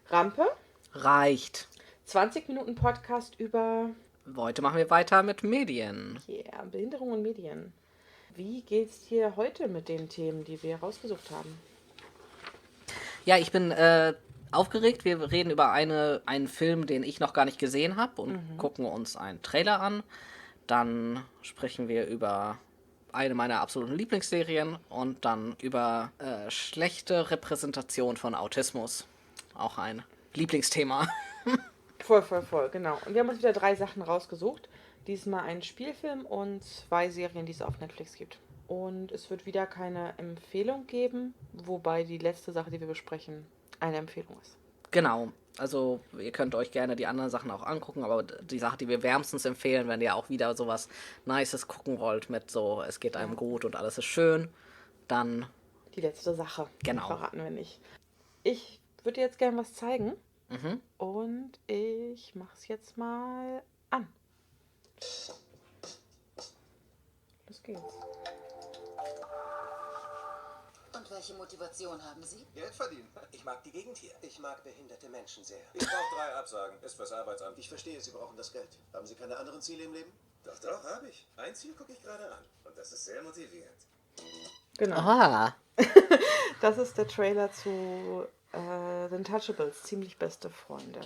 Rampe, Reicht. 20 Minuten Podcast über Heute machen wir weiter mit Medien. Behinderung und Medien. Wie geht's dir heute mit den Themen, die wir rausgesucht haben? Ja, ich bin aufgeregt. Wir reden über einen Film, den ich noch gar nicht gesehen habe und gucken uns einen Trailer an. Dann sprechen wir über eine meiner absoluten Lieblingsserien und dann über schlechte Repräsentation von Autismus. Auch ein Lieblingsthema. Voll, genau. Und wir haben uns wieder 3 Sachen rausgesucht. Diesmal einen Spielfilm und 2 Serien, die es auf Netflix gibt. Und es wird wieder keine Empfehlung geben, wobei die letzte Sache, die wir besprechen, eine Empfehlung ist. Genau. Also ihr könnt euch gerne die anderen Sachen auch angucken, aber die Sache, die wir wärmstens empfehlen, wenn ihr auch wieder sowas Nices gucken wollt mit so, es geht einem gut und alles ist schön, dann Die letzte Sache. Genau. Verraten wir nicht. Ich würde dir jetzt gerne was zeigen. Und ich mache es jetzt mal an. Los geht's. Und welche Motivation haben Sie? Geld verdienen. Ich mag die Gegend hier. Ich mag behinderte Menschen sehr. Ich brauche 3 Absagen. Ist fürs Arbeitsamt. Ich verstehe, Sie brauchen das Geld. Haben Sie keine anderen Ziele im Leben? Doch, habe ich. Ein Ziel gucke ich gerade an. Und das ist sehr motivierend. Genau. Aha. Das ist der Trailer zu The Untouchables, ziemlich beste Freunde.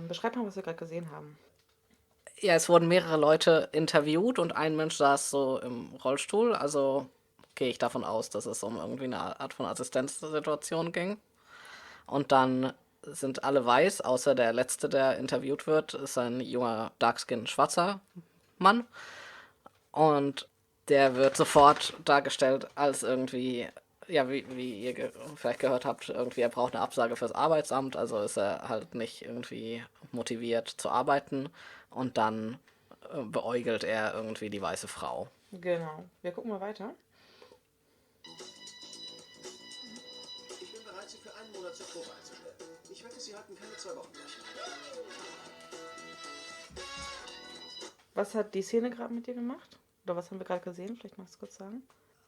Beschreib mal, was wir gerade gesehen haben. Ja, es wurden mehrere Leute interviewt und ein Mensch saß so im Rollstuhl, also gehe ich davon aus, dass es um irgendwie eine Art von Assistenzsituation ging. Und dann sind alle weiß, außer der Letzte, der interviewt wird, ist ein junger, darkskin schwarzer Mann. Und der wird sofort dargestellt als irgendwie, ja, wie ihr vielleicht gehört habt, irgendwie er braucht eine Absage fürs Arbeitsamt, also ist er halt nicht irgendwie motiviert zu arbeiten. Und dann beäugelt er irgendwie die weiße Frau. Genau. Wir gucken mal weiter. Ich bin bereit, Sie für einen Monat zur Probe einzustellen. Ich wette, Sie halten keine 2 Wochen durch. Was hat die Szene gerade mit dir gemacht? Oder was haben wir gerade gesehen? Vielleicht magst du kurz sagen.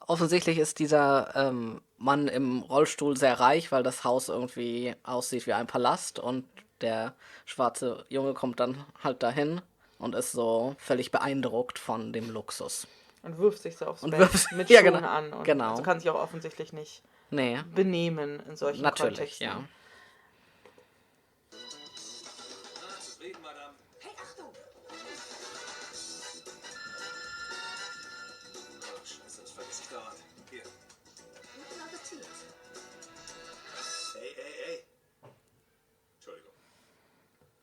Offensichtlich ist dieser Mann im Rollstuhl sehr reich, weil das Haus irgendwie aussieht wie ein Palast und der schwarze Junge kommt dann halt dahin und ist so völlig beeindruckt von dem Luxus. Und wirft sich so aufs Und Bett wirft- mit ja, Schuhen genau. an. Und Genau. Also kann sich auch offensichtlich nicht Nee, benehmen in solchen natürlich, Kontexten. ja. Zufrieden, Madame? Hey, Achtung! Oh, Scheiße, das vergesse ich dauernd. Hier. Guten Appetit. Ey. Entschuldigung.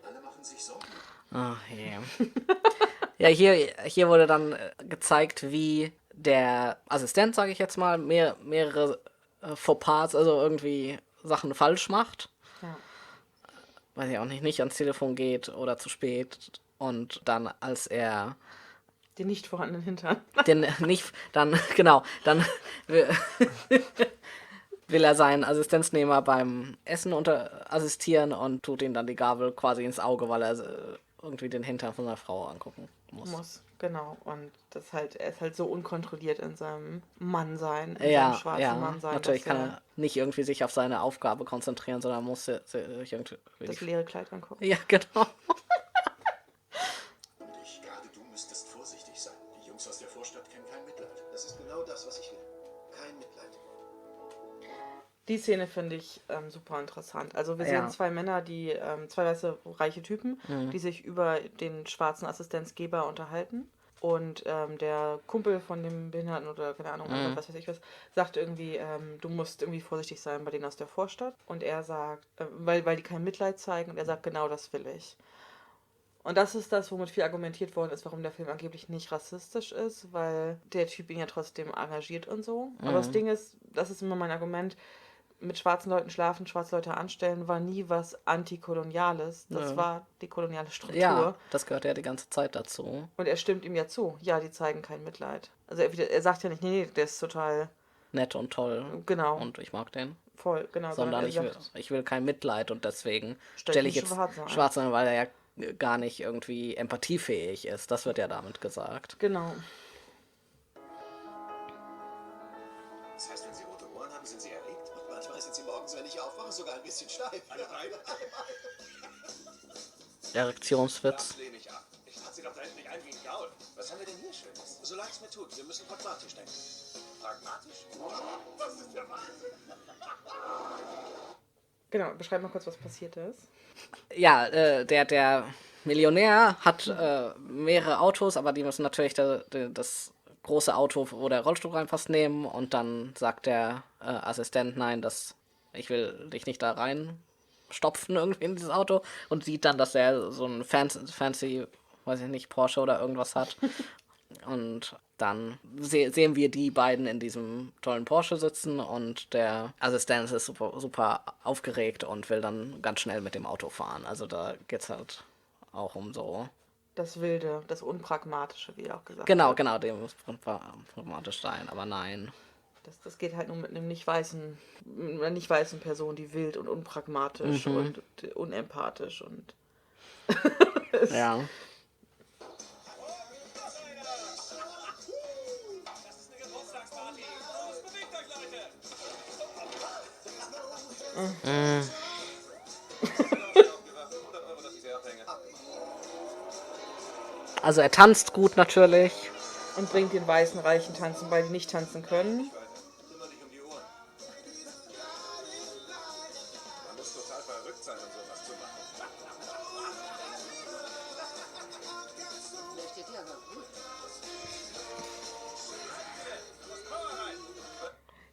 Alle machen sich Sorgen. Ach je. Ja, hier wurde dann gezeigt, wie der Assistent, sage ich jetzt mal, mehrere Fauxpas, also irgendwie Sachen falsch macht. Ja. Weiß ich auch nicht ans Telefon geht oder zu spät. Und dann, als er Den nicht vorhandenen Hintern. den nicht, dann, genau, dann will er seinen Assistenznehmer beim Essen assistieren und tut ihm dann die Gabel quasi ins Auge, weil er irgendwie den Hintern von seiner Frau angucken muss. Genau. Und er ist halt so unkontrolliert in seinem Mannsein, in Ja, seinem schwarzen ja, Mannsein. natürlich dass kann er nicht irgendwie sich auf seine Aufgabe konzentrieren, sondern muss sich irgendwie... das leere Kleid angucken. Ja, genau. Und gerade du müsstest vorsichtig sein. Die Jungs aus der Vorstadt kennen kein Mitleid. Das ist genau das, was ich will. Kein Mitleid. Die Szene finde ich super interessant. Also wir Ja. sehen 2 Männer, die 2 weiße reiche Typen, die sich über den schwarzen Assistenzgeber unterhalten. Und der Kumpel von dem Behinderten oder keine Ahnung, was weiß ich was, sagt irgendwie, du musst irgendwie vorsichtig sein bei denen aus der Vorstadt. Und er sagt, weil die kein Mitleid zeigen, und er sagt, genau das will ich. Und das ist das, womit viel argumentiert worden ist, warum der Film angeblich nicht rassistisch ist, weil der Typ ihn ja trotzdem engagiert und so. Aber das Ding ist, das ist immer mein Argument, mit schwarzen Leuten schlafen, schwarze Leute anstellen, war nie was Antikoloniales. Das war die koloniale Struktur. Ja, das gehört ja die ganze Zeit dazu. Und er stimmt ihm ja zu. Ja, die zeigen kein Mitleid. Also er sagt ja nicht, nee, der ist total, Nett und toll. genau, Und ich mag den. voll, genau. Sondern er ich will kein Mitleid und deswegen Stell stelle ich ihn jetzt schwarz ein. schwarz an, weil er ja gar nicht irgendwie empathiefähig ist. Das wird ja damit gesagt. Genau. Das heißt, wenn Sie rote Ohren haben, sind Sie erregt? Und manchmal sind Sie morgens, wenn ich aufwache, so sogar ein bisschen steif. Alle drei? Erektionswitz. Das lehne ich ab. Ich trage sie doch da hinten nicht ein wie ein Gaul. Was haben wir denn hier Schönes? So leid es mir tut, wir müssen pragmatisch denken. Pragmatisch? Das ist der Wahnsinn. Genau, beschreib mal kurz, was passiert ist. Ja, der Millionär hat mehrere Autos, aber die müssen natürlich das große Auto, wo der Rollstuhl reinpasst, nehmen. Und dann sagt der Assistent, nein, ich will dich nicht da reinstopfen irgendwie in dieses Auto. Und sieht dann, dass er so ein fancy, weiß ich nicht, Porsche oder irgendwas hat. Und dann sehen wir die beiden in diesem tollen Porsche sitzen und der Assistent ist super, super aufgeregt und will dann ganz schnell mit dem Auto fahren. Also da geht's halt auch um so. Das Wilde, das Unpragmatische, wie auch gesagt Genau, wird. dem muss pragmatisch sein, aber nein. Das geht halt nur mit einer nicht weißen Person, die wild und unpragmatisch und unempathisch und Ja. Also er tanzt gut natürlich. und bringt den weißen Reichen tanzen bei, die nicht tanzen können. Immer nicht um die Ohren. Man muss total verrückt sein, um sowas zu machen. Leuchtet dir aber gut.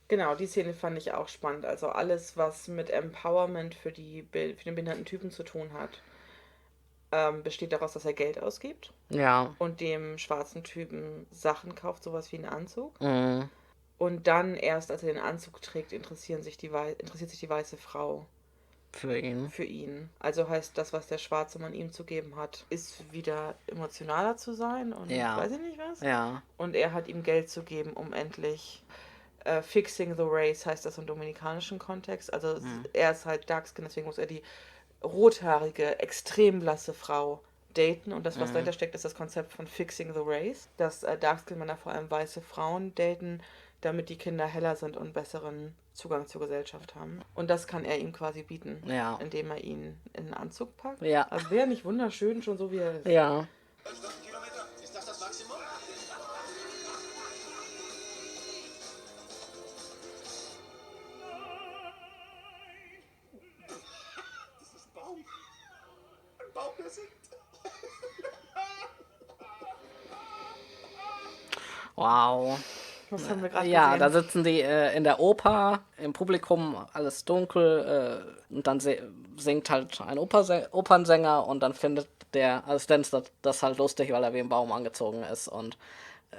Genau, die Szene fand ich auch spannend. Also alles, was mit Empowerment für den behinderten Typen zu tun hat, besteht daraus, dass er Geld ausgibt Ja. und dem schwarzen Typen Sachen kauft, sowas wie einen Anzug. Mhm. Und dann erst, als er den Anzug trägt, interessiert sich die weiße Frau Für ihn. für ihn. Also heißt, das, was der schwarze Mann ihm zu geben hat, ist wieder emotionaler zu sein und Ja. weiß ich nicht was. Ja. Und er hat ihm Geld zu geben, um endlich fixing the race, heißt das im dominikanischen Kontext. Also er ist halt Darkskin, deswegen muss er die rothaarige, extrem blasse Frau daten. Und das, was dahinter steckt, ist das Konzept von fixing the race. Dass Darkskin-Männer vor allem weiße Frauen daten, damit die Kinder heller sind und besseren Zugang zur Gesellschaft haben. Und das kann er ihm quasi bieten, Ja. indem er ihn in einen Anzug packt. Ja. Also wäre nicht wunderschön, schon so wie er ist. Ja. Stundenkilometer, ist das das Maximum? Das ist ein Baum. Ein Baum, der singt. Wow. Was haben wir gerade Ja, gesehen? da sitzen die in der Oper, im Publikum, alles dunkel, und dann singt halt ein Opernsänger und dann findet der Assistent das halt lustig, weil er wie ein Baum angezogen ist und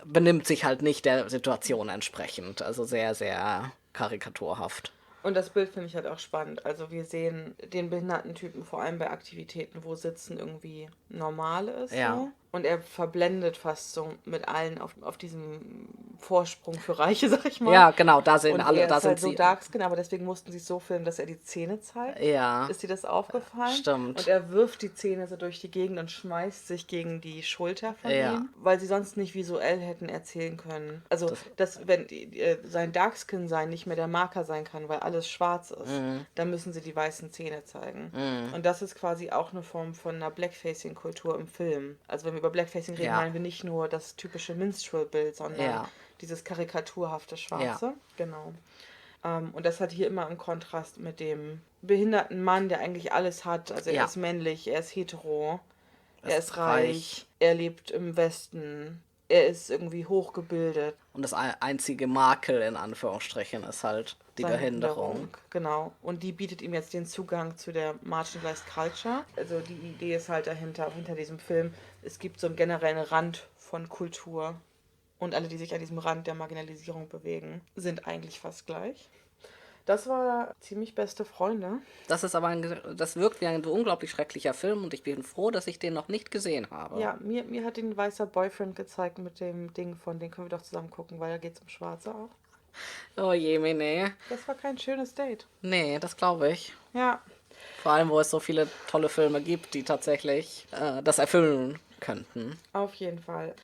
benimmt sich halt nicht der Situation entsprechend. Also sehr, sehr karikaturhaft. Und das Bild finde ich halt auch spannend. Also wir sehen den behinderten Typen vor allem bei Aktivitäten, wo Sitzen irgendwie normal ist. Ja. So. Und er verblendet fast so mit allen auf diesem Vorsprung für Reiche, sag ich mal. Ja, genau, da sehen Und alle, er da ist sind halt so sie. Darkskin, aber deswegen mussten sie es so filmen, dass er die Zähne zeigt. Ja. Ist dir das aufgefallen? Stimmt. Und er wirft die Zähne so durch die Gegend und schmeißt sich gegen die Schulter von Ja. ihm, weil sie sonst nicht visuell hätten erzählen können. Also, wenn sein Darkskin-Sein nicht mehr der Marker sein kann, weil alles schwarz ist, dann müssen sie die weißen Zähne zeigen. Und das ist quasi auch eine Form von einer Blackfacing-Kultur im Film. Also wenn wir über Blackfacing reden, Ja. meinen wir nicht nur das typische Minstrel-Bild, sondern Ja. dieses karikaturhafte Schwarze. Genau. Und das hat hier immer im Kontrast mit dem behinderten Mann, der eigentlich alles hat. Also er Ja. ist männlich, er ist hetero, er Er ist ist reich, reich. er lebt im Westen, er ist irgendwie hochgebildet. Und das einzige Makel in Anführungsstrichen ist halt die Seine Behinderung. Genau. Und die bietet ihm jetzt den Zugang zu der Marginalized Culture. Also die Idee ist halt hinter diesem Film, es gibt so einen generellen Rand von Kultur. Und alle, die sich an diesem Rand der Marginalisierung bewegen, sind eigentlich fast gleich. Das war ziemlich beste Freunde. Das ist aber das wirkt wie ein so unglaublich schrecklicher Film und ich bin froh, dass ich den noch nicht gesehen habe. Ja, mir hat den weißer Boyfriend gezeigt mit dem Ding von, den können wir doch zusammen gucken, weil da geht es um Schwarze auch. Oh je, nee. Das war kein schönes Date. Nee, das glaube ich. Ja, Vor allem, wo es so viele tolle Filme gibt, die tatsächlich das erfüllen könnten. auf jeden Fall.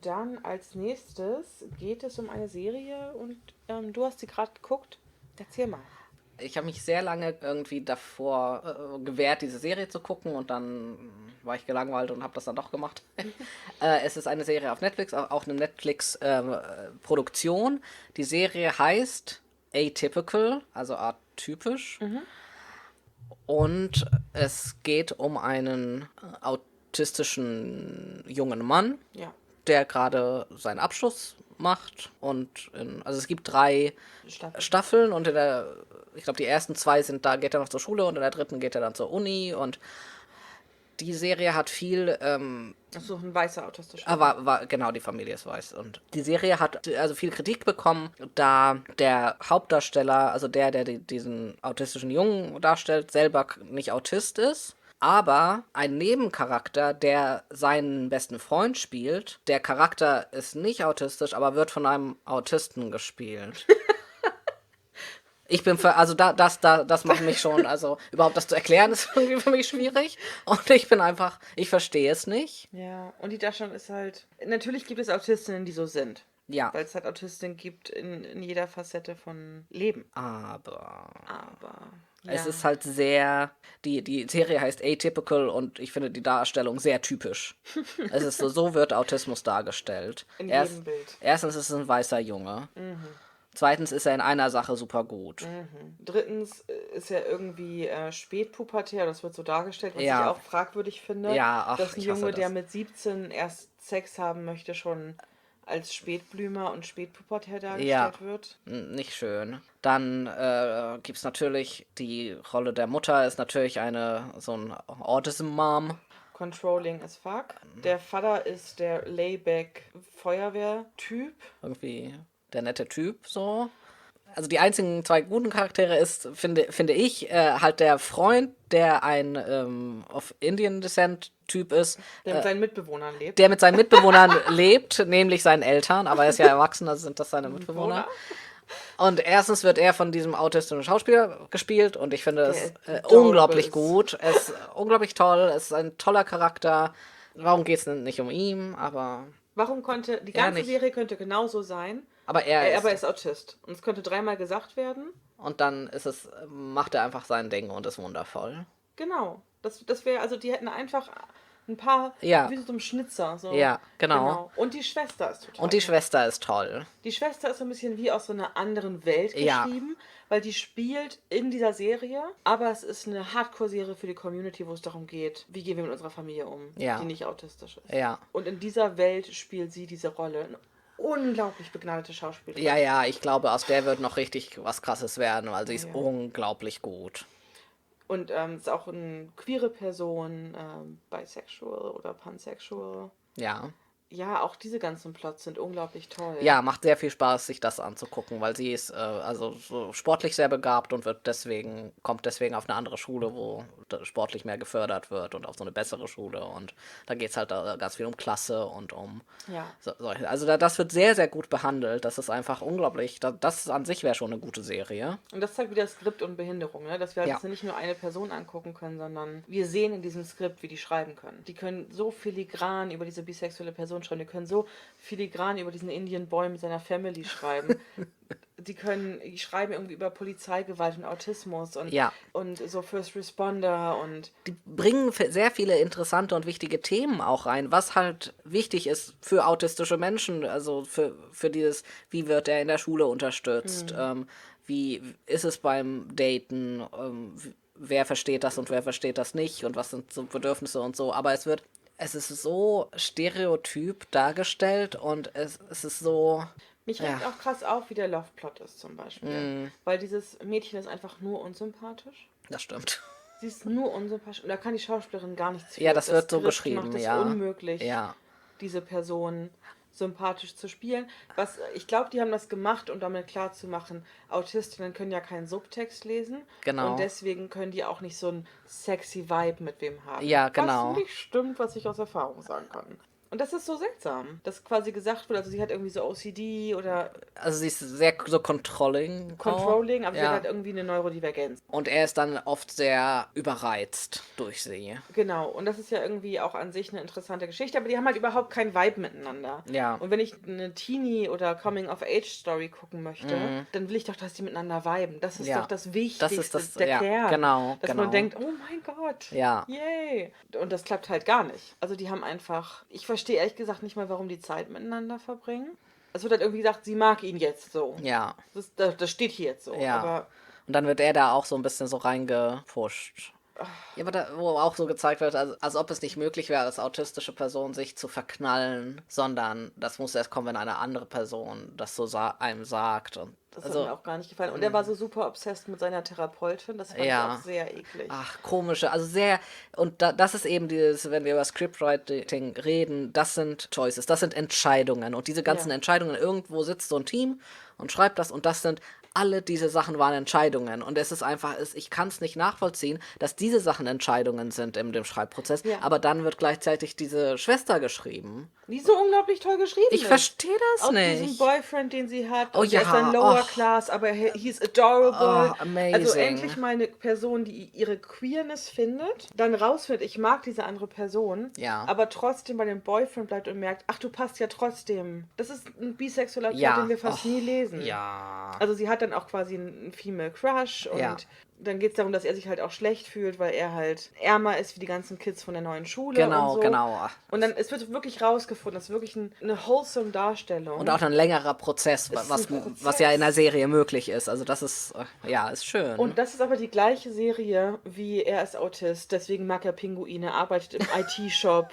Dann als nächstes geht es um eine Serie und du hast sie gerade geguckt. Erzähl mal. Ich habe mich sehr lange irgendwie davor gewehrt, diese Serie zu gucken und dann war ich gelangweilt und habe das dann doch gemacht. Es ist eine Serie auf Netflix, auch eine Netflix-Produktion. Die Serie heißt Atypical, also atypisch. Und es geht um einen autistischen jungen Mann, Ja. der gerade seinen Abschluss macht. Also es gibt 3 Staffeln und ich glaube, die ersten 2 geht er noch zur Schule und in der dritten geht er dann zur Uni und die Serie hat viel, Das ist so ein weißer autistischer. genau, die Familie ist weiß. Und die Serie hat also viel Kritik bekommen, da der Hauptdarsteller, also der diesen autistischen Jungen darstellt, selber nicht Autist ist. Aber ein Nebencharakter, der seinen besten Freund spielt, der Charakter ist nicht autistisch, aber wird von einem Autisten gespielt. Ich bin das macht mich schon, also überhaupt das zu erklären, ist irgendwie für mich schwierig. Und ich verstehe es nicht. Ja, und die Darstellung ist halt. Natürlich gibt es Autistinnen, die so sind. Ja. Weil es halt Autistinnen gibt in jeder Facette von Leben. Aber es Ja. ist halt sehr, die Serie heißt Atypical und ich finde die Darstellung sehr typisch. Es ist so wird Autismus dargestellt. In jedem Bild. Erstens ist es ein weißer Junge. Zweitens ist er in einer Sache super gut. Drittens ist er irgendwie spätpubertär, das wird so dargestellt, was Ja. ich auch fragwürdig finde. Ja, ach, dass ein ich hasse Junge, das. der mit 17 erst Sex haben möchte, schon als Spätblümer und spätpubertär dargestellt wird. Nicht schön. Dann gibt es natürlich die Rolle der Mutter, ist natürlich so ein Autism-Mom. Controlling as fuck. Der Vater ist der Layback-Feuerwehr-Typ. Irgendwie der nette Typ, so. Also die einzigen 2 guten Charaktere ist, finde ich, halt der Freund, der ein of Indian Descent Typ ist, Der mit seinen Mitbewohnern lebt. der mit seinen Mitbewohnern lebt, nämlich seinen Eltern, aber er ist ja erwachsen, also sind das seine Mitbewohner. Und erstens wird er von diesem autistischen Schauspieler gespielt und ich finde es unglaublich gut. Es ist unglaublich toll, es ist ein toller Charakter. Warum geht es denn nicht um ihn, aber Warum konnte, die Er ganze nicht. Serie könnte genauso sein, aber er aber er ist. ist Autist. Und es könnte 3-mal gesagt werden. Und dann macht er einfach sein Ding und ist wundervoll. Genau. Das wäre, also die hätten einfach ein paar, Ja. wie so ein Schnitzer. So. Ja, genau. Und die Schwester ist total Und die toll. Schwester ist toll. Die Schwester ist so ein bisschen wie aus so einer anderen Welt Ja. geschrieben, weil die spielt in dieser Serie, aber es ist eine Hardcore-Serie für die Community, wo es darum geht, wie gehen wir mit unserer Familie um, Ja. die nicht autistisch ist. Ja. Und in dieser Welt spielt sie diese Rolle. Eine unglaublich begnadete Schauspielerin. Ja, ich glaube, aus der wird noch richtig was Krasses werden, weil sie ist Ja. unglaublich gut. Und ist auch eine queere Person, bisexual oder pansexual. Ja. Ja, auch diese ganzen Plots sind unglaublich toll. Ja, macht sehr viel Spaß, sich das anzugucken, weil sie ist also so sportlich sehr begabt und kommt deswegen auf eine andere Schule, wo sportlich mehr gefördert wird und auf so eine bessere Schule. Und da geht es halt ganz viel um Klasse und um Ja. solche. Also das wird sehr, sehr gut behandelt. Das ist einfach unglaublich. Das an sich wäre schon eine gute Serie. Und das zeigt wieder Skript und Behinderung, ne? Dass wir halt Ja. jetzt nicht nur eine Person angucken können, sondern wir sehen in diesem Skript, wie die schreiben können. Die können so filigran über diese bisexuelle Person schreiben, die können so filigran über diesen Indian Boy mit seiner Family schreiben. Die schreiben irgendwie über Polizeigewalt und Autismus und, Ja. und so First Responder und Die bringen sehr viele interessante und wichtige Themen auch rein, was halt wichtig ist für autistische Menschen, also für dieses, wie wird er in der Schule unterstützt, wie ist es beim Daten, wer versteht das und wer versteht das nicht und was sind so Bedürfnisse und so, aber es ist so stereotyp dargestellt und es ist so, mich regt auch krass auf, wie der Love-Plot ist zum Beispiel. Weil dieses Mädchen ist einfach nur unsympathisch. das stimmt. Sie ist nur unsympathisch und da kann die Schauspielerin gar nichts für. Ja, das wird so Skript geschrieben, macht es ja. unmöglich, Ja. diese Person sympathisch zu spielen. Ich glaube, die haben das gemacht, um damit klarzumachen, Autistinnen können ja keinen Subtext lesen. Genau. Und deswegen können die auch nicht so einen sexy Vibe mit wem haben. Ja, genau. Was nicht stimmt, was ich aus Erfahrung sagen kann. Und das ist so seltsam, dass quasi gesagt wird, also sie hat irgendwie so OCD oder Also sie ist sehr so controlling. Controlling, aber sie Ja. hat halt irgendwie eine Neurodivergenz. Und er ist dann oft sehr überreizt durch sie. Genau, und das ist ja irgendwie auch an sich eine interessante Geschichte, aber die haben halt überhaupt keinen Vibe miteinander. Ja. Und wenn ich eine Teenie- oder Coming-of-Age-Story gucken möchte, dann will ich doch, dass die miteinander viben. Das ist Ja. doch das Wichtigste, Das ist das- der ja, Kern. genau, Dass genau. man denkt, oh mein Gott, Ja. yay. Und das klappt halt gar nicht. Also die haben einfach, ich verstehe ehrlich gesagt nicht mal, warum die Zeit miteinander verbringen. Es wird halt irgendwie gesagt, sie mag ihn jetzt so. Ja. Das steht hier jetzt so. Ja. Aber Und dann wird er da auch so ein bisschen so reingepusht. Ja, aber da, wo auch so gezeigt wird, als ob es nicht möglich wäre, als autistische Person sich zu verknallen, sondern das muss erst kommen, wenn eine andere Person das so einem sagt. Und das hat mir auch gar nicht gefallen. Und er war so super obsessed mit seiner Therapeutin. Das fand ich auch sehr eklig. Ach, komische, also sehr, und das ist eben dieses, wenn wir über Scriptwriting reden, das sind Choices, das sind Entscheidungen. Und diese ganzen Entscheidungen, irgendwo sitzt so ein Team und schreibt das und das sind alle diese Sachen waren Entscheidungen. Und es ist einfach, ich kann es nicht nachvollziehen, dass diese Sachen Entscheidungen sind in dem Schreibprozess. Ja. Aber dann wird gleichzeitig diese Schwester geschrieben. Die so unglaublich toll geschrieben Ich ist. verstehe das Auch nicht. diesen Boyfriend, den sie hat. Oh und der ja, ist dann lower oh. class, aber he's adorable. Oh, amazing. Also endlich mal eine Person, die ihre Queerness findet, dann rausfindet, ich mag diese andere Person, Ja. aber trotzdem bei dem Boyfriend bleibt und merkt, ach, du passt ja trotzdem. Das ist ein bisexueller Plot, Ja. den wir fast Oh, nie lesen. Ja. Also sie hat dann auch quasi einen Female Crush und Ja. dann geht es darum, dass er sich halt auch schlecht fühlt, weil er halt ärmer ist wie die ganzen Kids von der neuen Schule Genau, und so. genau. Und dann, es wird wirklich rausgefunden, es ist wirklich eine wholesome Darstellung. Und auch ein längerer Prozess, ist was, ein Prozess. was ja in der Serie möglich ist. Also das ist, ja, ist schön. Und das ist aber die gleiche Serie, wie er ist Autist, deswegen mag er Pinguine, arbeitet im IT-Shop.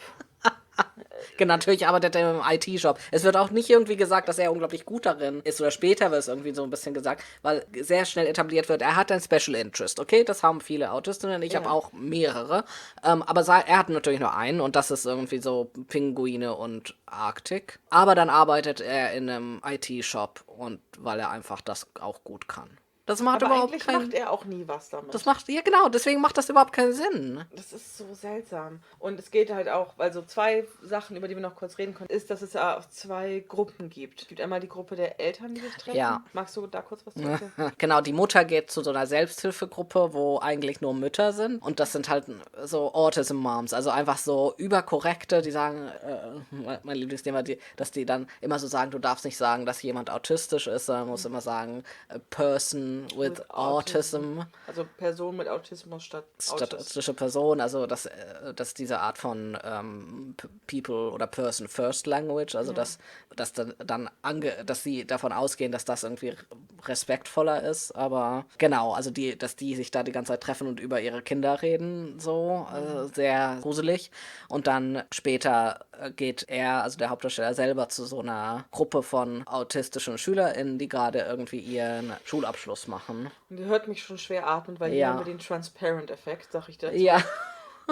Genau, natürlich arbeitet er im IT-Shop. Es wird auch nicht irgendwie gesagt, dass er unglaublich gut darin ist. Oder später wird es irgendwie so ein bisschen gesagt, weil sehr schnell etabliert wird, er hat ein Special Interest. Okay, das haben viele Autistinnen. Ich habe auch mehrere. Aber er hat natürlich nur einen und das ist irgendwie so Pinguine und Arktik. Aber dann arbeitet er in einem IT-Shop und weil er einfach das auch gut kann. Das macht Aber überhaupt eigentlich keinen macht er auch nie was damit. Das macht, ja genau, deswegen macht das überhaupt keinen Sinn. Das ist so seltsam. Und es geht halt auch, also zwei Sachen, über die wir noch kurz reden können, ist, dass es ja auch zwei Gruppen gibt. Es gibt einmal die Gruppe der Eltern, die sich treffen. Ja. Magst du da kurz was zu erzählen? Genau, die Mutter geht zu so einer Selbsthilfegruppe, wo eigentlich nur Mütter sind. Und das sind halt so Autism-Moms, also einfach so überkorrekte, die sagen, mein Lieblingsthema, dass die dann immer so sagen, du darfst nicht sagen, dass jemand autistisch ist, sondern muss immer sagen, a person with autism. Also Person mit Autismus statt Statistische Person, also dass diese Art von People oder Person First Language, also dass dass sie davon ausgehen, dass das irgendwie respektvoller ist, aber genau, also dass die sich da die ganze Zeit treffen und über ihre Kinder reden, so sehr gruselig. Und dann später geht er, also der Hauptdarsteller selber, zu so einer Gruppe von autistischen SchülerInnen, die gerade irgendwie ihren Schulabschluss machen. Und die hört mich schon schwer atmen, weil hier Ja. haben wir den Transparent-Effekt, sag ich dazu. Ja.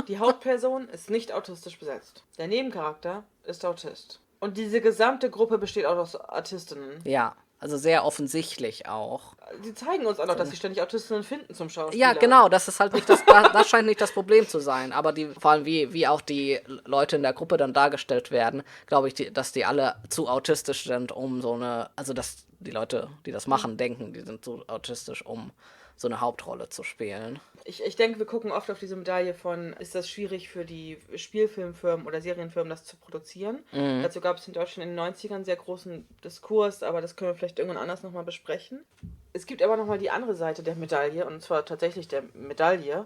Die Hauptperson ist nicht autistisch besetzt. Der Nebencharakter ist Autist. Und diese gesamte Gruppe besteht auch aus Autistinnen. Ja, also sehr offensichtlich auch. Die zeigen uns auch noch, dass sie ständig Autistinnen finden zum Schauspiel. Ja, genau, das ist halt nicht das scheint nicht das Problem zu sein, aber vor allem wie auch die Leute in der Gruppe dann dargestellt werden, glaube ich, dass die alle zu autistisch sind, um also dass die Leute, die das machen, denken, die sind zu autistisch, um so eine Hauptrolle zu spielen. Ich denke, wir gucken oft auf diese Medaille von, ist das schwierig für die Spielfilmfirmen oder Serienfirmen, das zu produzieren. Dazu gab es in Deutschland in den 90ern einen sehr großen Diskurs, aber das können wir vielleicht irgendwann anders nochmal besprechen. Es gibt aber nochmal die andere Seite der Medaille, und zwar tatsächlich der Medaille.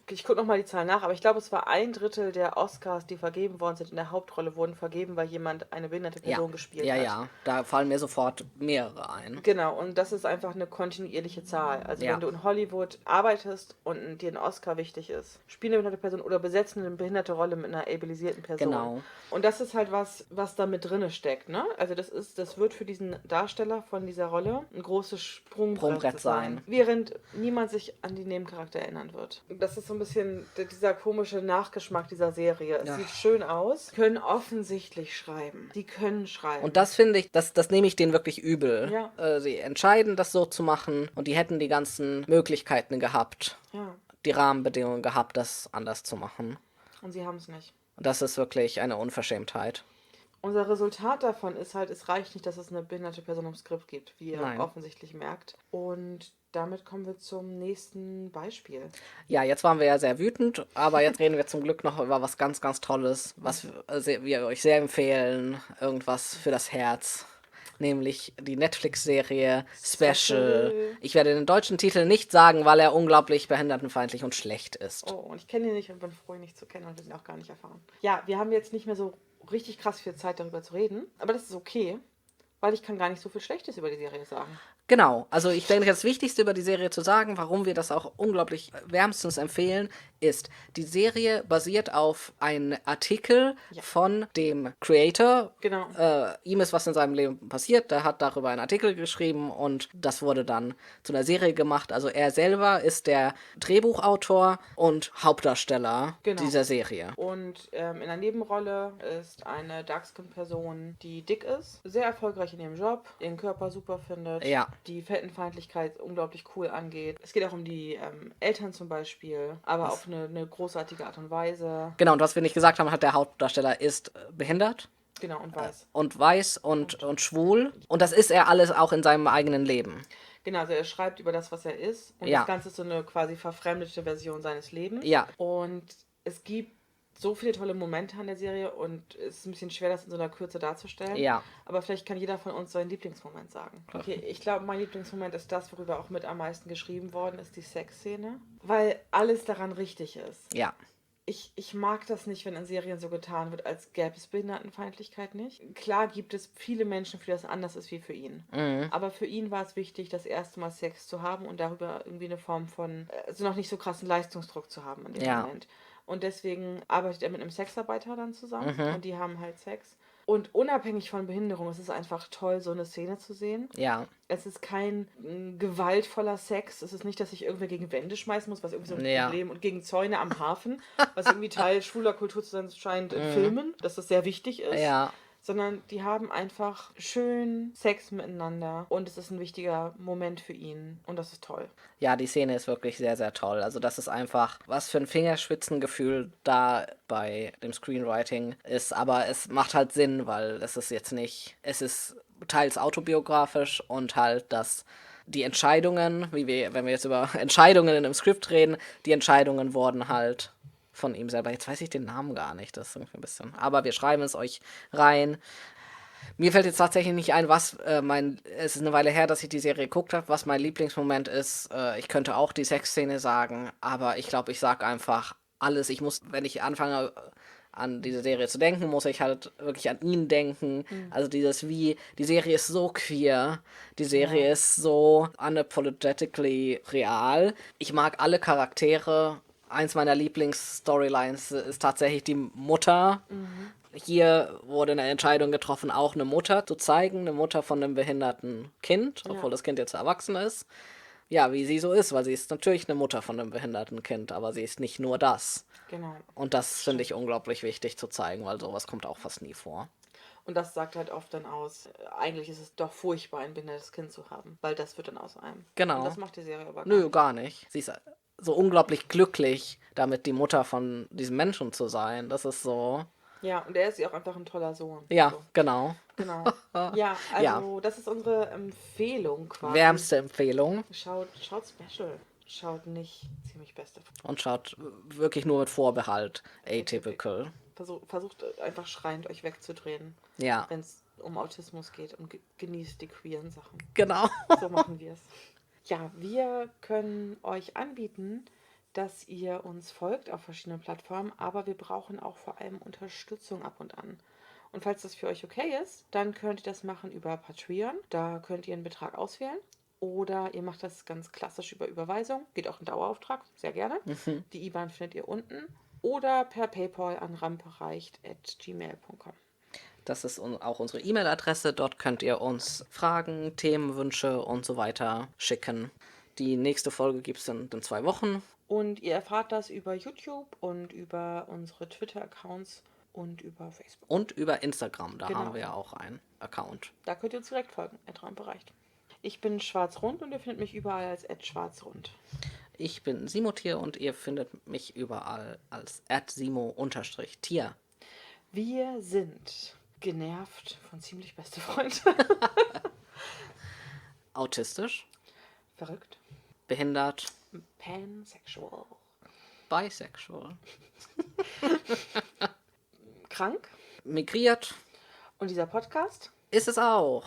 Ich gucke nochmal die Zahlen nach, aber ich glaube, es war 1/3 der Oscars, die vergeben worden sind in der Hauptrolle, wurden vergeben, weil jemand eine behinderte Person gespielt hat. Ja, da fallen mir sofort mehrere ein. Genau, und das ist einfach eine kontinuierliche Zahl. Also wenn du in Hollywood arbeitest und dir ein Oscar wichtig ist, spiel eine behinderte Person oder besetze eine behinderte Rolle mit einer ableisierten Person. Genau. Und das ist halt was da mit drinne steckt, ne? Also das wird für diesen Darsteller von dieser Rolle ein großes Sprungbrett sein. Während niemand sich an die Nebencharakter erinnern wird. Das ist so ein bisschen dieser komische Nachgeschmack dieser Serie. Es sieht schön aus, können offensichtlich schreiben. Die können schreiben. Und das finde ich, das nehme ich denen wirklich übel. Ja. Sie entscheiden, das so zu machen und die hätten die ganzen Möglichkeiten gehabt, Ja. die Rahmenbedingungen gehabt, das anders zu machen. Und sie haben es nicht. Und das ist wirklich eine Unverschämtheit. unser Resultat davon ist halt, es reicht nicht, dass es eine behinderte Person im Skript gibt, wie ihr Nein. offensichtlich merkt. Und damit kommen wir zum nächsten Beispiel. Ja, jetzt waren wir ja sehr wütend, aber jetzt reden wir zum Glück noch über was ganz, ganz Tolles, was wir euch sehr empfehlen. Irgendwas für das Herz. Nämlich die Netflix-Serie Special. Ich werde den deutschen Titel nicht sagen, weil er unglaublich behindertenfeindlich und schlecht ist. Oh, und ich kenne ihn nicht und bin froh, ihn nicht zu kennen und wir sind auch gar nicht erfahren. Ja, wir haben jetzt nicht mehr so richtig krass viel Zeit, darüber zu reden, aber das ist okay, weil ich kann gar nicht so viel Schlechtes über die Serie sagen. Genau, also ich denke, das Wichtigste über die Serie zu sagen, warum wir das auch unglaublich wärmstens empfehlen, ist, die Serie basiert auf einem Artikel von dem Creator. Genau. Ihm ist was in seinem Leben passiert, der hat darüber einen Artikel geschrieben und das wurde dann zu einer Serie gemacht. Also er selber ist der Drehbuchautor und Hauptdarsteller dieser Serie. Und in der Nebenrolle ist eine Darkskin-Person, die dick ist, sehr erfolgreich in ihrem Job, ihren Körper super findet, Ja. die Fettenfeindlichkeit unglaublich cool angeht. Es geht auch um die Eltern zum Beispiel, aber auf eine großartige Art und Weise. Genau, und was wir nicht gesagt haben, hat der Hauptdarsteller ist behindert. Genau, und weiß. Und weiß und schwul. Und das ist er alles auch in seinem eigenen Leben. Genau, also er schreibt über das, was er ist. Und Ja. das Ganze ist so eine quasi verfremdete Version seines Lebens. Ja. Und es gibt so viele tolle Momente an der Serie und es ist ein bisschen schwer, das in so einer Kürze darzustellen. Ja. Aber vielleicht kann jeder von uns seinen Lieblingsmoment sagen. Okay, ich glaube, mein Lieblingsmoment ist das, worüber auch mit am meisten geschrieben worden ist, die Sexszene. Weil alles daran richtig ist. Ja. Ich mag das nicht, wenn in Serien so getan wird, als gäbe es Behindertenfeindlichkeit nicht. Klar gibt es viele Menschen, für das anders ist wie für ihn. Aber für ihn war es wichtig, das erste Mal Sex zu haben und darüber irgendwie eine Form von, also noch nicht so krassen Leistungsdruck zu haben in dem Moment. Und deswegen arbeitet er mit einem Sexarbeiter dann zusammen und die haben halt Sex. Und unabhängig von Behinderung, es ist einfach toll, so eine Szene zu sehen. Ja. Es ist kein gewaltvoller Sex. Es ist nicht, dass ich irgendwer gegen Wände schmeißen muss, was irgendwie so ein Problem und gegen Zäune am Hafen, was irgendwie Teil schwuler Kultur zu sein scheint in Filmen, dass das sehr wichtig ist. Ja. Sondern die haben einfach schön Sex miteinander und es ist ein wichtiger Moment für ihn und das ist toll. Ja, die Szene ist wirklich sehr, sehr toll. Also das ist einfach, was für ein Fingerspitzengefühl da bei dem Screenwriting ist. Aber es macht halt Sinn, weil es ist jetzt nicht, es ist teils autobiografisch und halt die Entscheidungen, wenn wir jetzt über Entscheidungen in einem Skript reden, die Entscheidungen wurden halt von ihm selber. Jetzt weiß ich den Namen gar nicht, das ist irgendwie ein bisschen. Aber wir schreiben es euch rein. Mir fällt jetzt tatsächlich nicht ein, es ist eine Weile her, dass ich die Serie geguckt habe, was mein Lieblingsmoment ist. Ich könnte auch die Sexszene sagen, aber ich glaube, ich sage einfach alles. Wenn ich anfange an diese Serie zu denken, muss ich halt wirklich an ihn denken. Also die Serie ist so queer, die Serie ist so unapologetically real. Ich mag alle Charaktere. Eins meiner Lieblingsstorylines ist tatsächlich die Mutter. Hier wurde eine Entscheidung getroffen, auch eine Mutter zu zeigen, eine Mutter von einem behinderten Kind, obwohl das Kind jetzt erwachsen ist. Ja, wie sie so ist, weil sie ist natürlich eine Mutter von einem behinderten Kind, aber sie ist nicht nur das. Genau. Und das finde ich unglaublich wichtig zu zeigen, weil sowas kommt auch fast nie vor. Und das sagt halt oft dann aus, eigentlich ist es doch furchtbar, ein behindertes Kind zu haben, weil das wird dann aus einem. Genau. Und das macht die Serie aber Nö, gar nicht. Sie ist so unglaublich glücklich, damit die Mutter von diesem Menschen zu sein. Das ist so. Ja, und er ist ja auch einfach ein toller Sohn. Ja, so. genau. Genau. Ja, also das ist unsere Empfehlung quasi. Wärmste Empfehlung. Schaut Special. Schaut nicht ziemlich beste. Und schaut wirklich nur mit Vorbehalt. Atypical. Versucht einfach schreiend euch wegzudrehen. Ja. Wenn es um Autismus geht und genießt die queeren Sachen. Genau. So machen wir es. Ja, wir können euch anbieten, dass ihr uns folgt auf verschiedenen Plattformen, aber wir brauchen auch vor allem Unterstützung ab und an. Und falls das für euch okay ist, dann könnt ihr das machen über Patreon. Da könnt ihr einen Betrag auswählen. Oder ihr macht das ganz klassisch über Überweisung. Geht auch ein Dauerauftrag, sehr gerne. Die IBAN findet ihr unten. Oder per PayPal an rampereicht@gmail.com. Das ist auch unsere E-Mail-Adresse. Dort könnt ihr uns Fragen, Themenwünsche und so weiter schicken. Die nächste Folge gibt es in 2 Wochen. Und ihr erfahrt das über YouTube und über unsere Twitter-Accounts und über Facebook. Und über Instagram, da Genau. haben wir ja auch einen Account. Da könnt ihr uns direkt folgen, @rampereicht. Ich bin schwarzrund und ihr findet mich überall als @schwarzrund. Ich bin Simotier und ihr findet mich überall als @simo_tier. Wir sind Genervt von ziemlich beste Freund. Autistisch, Verrückt. behindert, Pansexual. bisexual, Krank. migriert. Und dieser Podcast? Ist es auch.